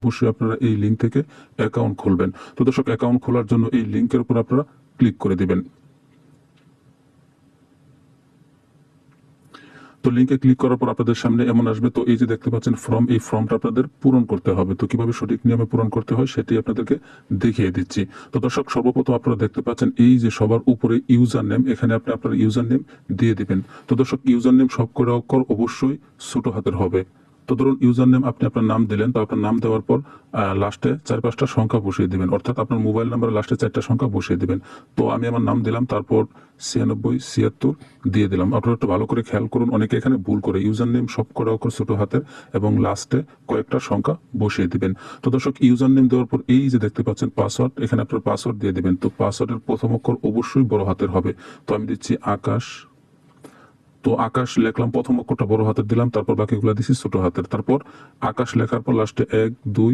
অবশ্যই আপনারা এই লিঙ্ক থেকে অ্যাকাউন্ট খুলবেন। তো দর্শক, অ্যাকাউন্ট খোলার জন্য এই লিঙ্কের উপর আপনারা ক্লিক করে দিবেন। তো লিঙ্কে ক্লিক করার পর আপনাদের সামনে এমন আসবে, তো এই যে দেখতে পাচ্ছেন ফর্ম, এই ফর্মটা আপনাদের পূরণ করতে হবে। তো কিভাবে সঠিক নিয়মে পূরণ করতে হয় সেটি আপনাদেরকে দেখিয়ে দিচ্ছি। তো দর্শক, সর্বপ্রথম আপনারা দেখতে পাচ্ছেন এই যে সবার উপরে ইউজার নেম, এখানে আপনি আপনার ইউজার নেম দিয়ে দিবেন। তো দর্শক, ইউজার নেম সব করে অক্ষর অবশ্যই ছোট হাতের হবে। তো ধরুন ইউজার নেম আপনি আপনার নাম দিলেন, তো আপনার নাম দেওয়ার পর লাস্টে 4-5টা সংখ্যা বসিয়ে দিবেন, অর্থাৎ আপনার মোবাইল নাম্বারের লাস্টে 4টা সংখ্যা বসিয়ে দিবেন। তো আমি আমার নাম দিলাম, তারপর 9676 দিয়ে দিলাম। আপনারা একটু ভালো করে খেয়াল করুন, অনেকে এখানে ভুল করে ইউজার নেম সব করে অক্ষর ছোট হাতের এবং লাস্টে কয়েকটা সংখ্যা বসিয়ে দিবেন। তো দর্শক, ইউজার নেম দেওয়ার পর এই যে দেখতে পাচ্ছেন পাসওয়ার্ড, এখানে আপনার পাসওয়ার্ড দিয়ে দিবেন। তো পাসওয়ার্ডের প্রথম অক্ষর অবশ্যই বড় হাতের হবে। তো আমি দিচ্ছি আকাশ। তো আকাশ লিখলাম, প্রথম অক্ষরটা বড় হাতের দিলাম, তারপর বাকিগুলো দিচ্ছি ছোট হাতের। তারপর আকাশ লেখার পর লাস্টে 1 2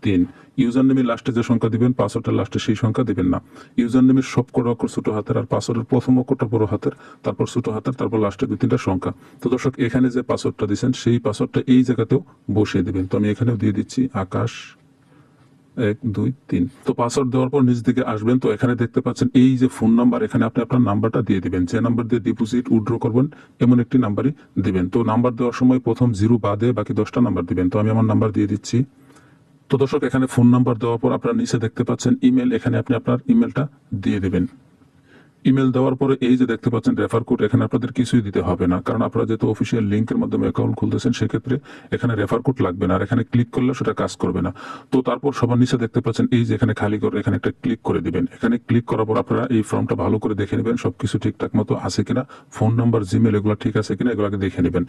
3। ইউজার নেমের লাস্টে যে সংখ্যা দিবেন, পাসওয়ার্ডের লাস্টে সেই সংখ্যা দিবেন না। ইউজার নেমের সব কটা অক্ষর ছোট হাতের, আর পাসওয়ার্ডের প্রথম অক্ষরটা বড় হাতের, তারপর ছোট হাতের, তারপর লাস্টে 2-3টা সংখ্যা। তো দর্শক, এখানে যে পাসওয়ার্ডটা দিচ্ছেন সেই পাসওয়ার্ডটা এই জায়গাতেও বসিয়ে দিবেন। তো আমি এখানেও দিয়ে দিচ্ছি আকাশ 1 2 3। তো পাসওয়ার্ড দেওয়ার পর নিচ দিকে আসবেন, তো এখানে দেখতে পাচ্ছেন এই যে ফোন নাম্বার, এখানে আপনি আপনার নাম্বারটা দিয়ে দিবেন। যে নাম্বার দিয়ে ডিপোজিট উইথড্র করবেন এমন একটি নাম্বারই দিবেন। তো নাম্বার দেওয়ার সময় প্রথম 0 বাদে বাকি 10টা নাম্বার দিবেন। তো আমি আমার নাম্বার দিয়ে দিচ্ছি। তো দর্শক, এখানে ফোন নাম্বার দেওয়ার পর আপনারা নিচে দেখতে পাচ্ছেন ইমেল, এখানে আপনি আপনার ইমেলটা দিয়ে দিবেন। ইমেল দেওয়ার পরে এই যে দেখতে পাচ্ছেন রেফার কোড, এখানে আপনাদের কিছুই দিতে হবে না, কারণ আপনারা যেহেতু অফিসিয়াল লিঙ্কের মাধ্যমে অ্যাকাউন্ট খুলতেছেন, সেক্ষেত্রে এখানে রেফার কোড লাগবে না, আর এখানে ক্লিক করলে সেটা কাজ করবে না। তো তারপর সবার নিচে দেখতে পাচ্ছেন এই যে এখানে খালি করে, এখানে একটা ক্লিক করে দিবেন। এখানে ক্লিক করার পর আপনারা এই ফর্মটা ভালো করে দেখে নেবেন সবকিছু ঠিকঠাক মতো আছে কিনা, ফোন নাম্বার জিমেল এগুলো ঠিক আছে কিনা, এগুলোকে দেখে নেবেন।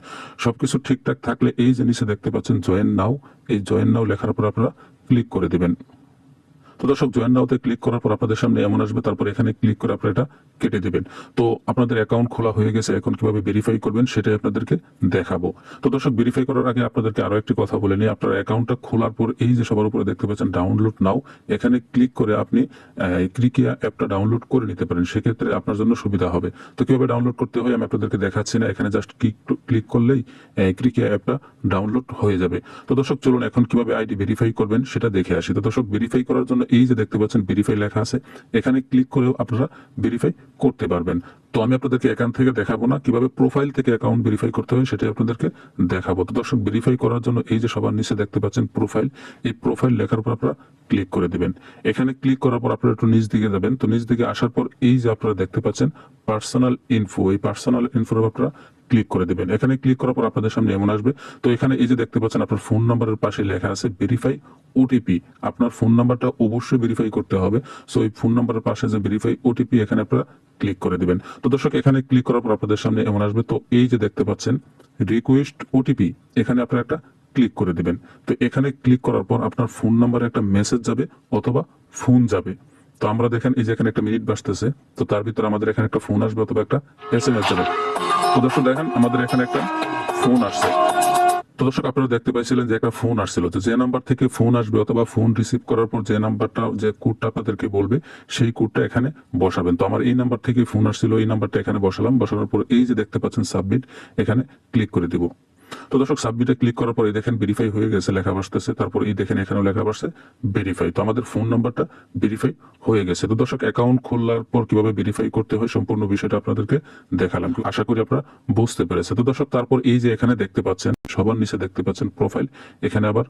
সবকিছু ঠিকঠাক থাকলে এই যে নিচে দেখতে পাচ্ছেন জয়েন নাও, এই জয়েন নাও লেখার পর আপনারা ক্লিক করে দিবেন। তো দর্শক, জয়েন নাওতে ক্লিক করার পর আপনাদের সামনে এমন আসবে, তারপর এখানে ক্লিক করে আপনারা এটা কেটে দিবেন। তো আপনাদের অ্যাকাউন্ট খোলা হয়ে গেছে। এখন কিভাবে ভেরিফাই করবেন সেটাই আপনাদেরকে দেখাবো। তো দর্শক, ভেরিফাই করার আগে আপনাদেরকে আরো একটি কথা বলে নিই। আপনার অ্যাকাউন্টটা খোলার পর এই যে সবার উপরে দেখতে পাচ্ছেন ডাউনলোড নাও, এখানে ক্লিক করে আপনি ক্রিকিয়া অ্যাপটা ডাউনলোড করে নিতে পারেন, সেক্ষেত্রে আপনার জন্য সুবিধা হবে। তো কিভাবে ডাউনলোড করতে হয় আমি আপনাদেরকে দেখাচ্ছি না, এখানে জাস্ট ক্লিক করলেই ক্রিকিয়া অ্যাপটা ডাউনলোড হয়ে যাবে। তো দর্শক, চলুন এখন কিভাবে আইডি ভেরিফাই করবেন সেটা দেখে আসি। তো দর্শক, ভেরিফাই করার জন্য এই যে দেখতে পাচ্ছেন ভেরিফাই লেখা আছে, এখানে ক্লিক করেও আপনারা ভেরিফাই করতে পারবেন। তো আমি আপনাদেরকে এখান থেকে দেখাবো না, কিভাবে প্রোফাইল থেকে অ্যাকাউন্ট ভেরিফাই করতে হয় সেটাই আপনাদেরকে দেখাবো। তো দর্শক, ভেরিফাই করার জন্য এই যে সবার নিচে দেখতে পাচ্ছেন প্রোফাইল, এই প্রোফাইল লেখার পর আপনারা ক্লিক করে দিবেন। এখানে ক্লিক করার পর আপনারা একটু নিচ দিকে যাবেন। তো নিচ দিকে আসার পর এই যে আপনারা দেখতে পাচ্ছেন পার্সোনাল ইনফো, এই পার্সোনাল ইনফোর আপনারা ক্লিক করে দিবেন। এখানে ক্লিক করার পর আপনাদের সামনে এমন আসবে। তো এখানে এই যে দেখতে পাচ্ছেন আপনার ফোন নাম্বারের পাশে লেখা আছে ভেরিফাই ওটিপি। আপনার ফোন নাম্বারটা অবশ্যই ভেরিফাই করতে হবে। সো এই ফোন নাম্বারের পাশে যে ভেরিফাই ওটিপি, এখানে আপনারা ক্লিক করে দিবেন। তো দর্শক, এখানে ক্লিক করার পর আপনাদের সামনে এমন আসবে। তো এই যে দেখতে পাচ্ছেন রিকোয়েস্ট ওটিপি, এখানে আপনারা একটা ক্লিক করে দিবেন। তো এখানে ক্লিক করার পর আপনার ফোন নাম্বারে একটা মেসেজ যাবে অথবা ফোন যাবে। তো আমরা দেখেন এই যে এখানে একটা মিনিট বাজতেছে, তো তার ভিতরে আমাদের এখানে একটা ফোন আসবে অথবা একটা এসএমএস যাবে। তো দর্শক দেখেন আমাদের এখানে একটা ফোন আসছে। তো দর্শক, আপনারা দেখতে পাইছিলেন যে একটা ফোন আসছিল। তো যে নাম্বার থেকে ফোন আসবে অথবা ফোন রিসিভ করার পর যে নাম্বারটা, যে কোডটা আপনাদেরকে বলবে, সেই কোডটা এখানে বসাবেন। তো আমার এই নাম্বার থেকে ফোন আসছিল, এই নাম্বারটা এখানে বসালাম। বসানোর পর এই যে দেখতে পাচ্ছেন সাবমিট, এখানে ক্লিক করে দিব। তো দর্শক, সাবমিটে ক্লিক করার পর এই দেখেন ভেরিফাই হয়ে গেছে লেখা বসতেছে। তারপর এই দেখেন এখানেও লেখা বসছে ভেরিফাই। তো আমাদের ফোন নাম্বারটা ভেরিফাই হয়ে গেছে। তো দর্শক, অ্যাকাউন্ট খোলার পর কিভাবে ভেরিফাই করতে হয় সম্পূর্ণ বিষয়টা আপনাদেরকে দেখালাম, আশা করি আপনারা বুঝতে পেরেছেন। তো দর্শক, তারপর এই যে এখানে দেখতে পাচ্ছেন সবার নিচে দেখতে পাচ্ছেন প্রোফাইল, এখানে আবার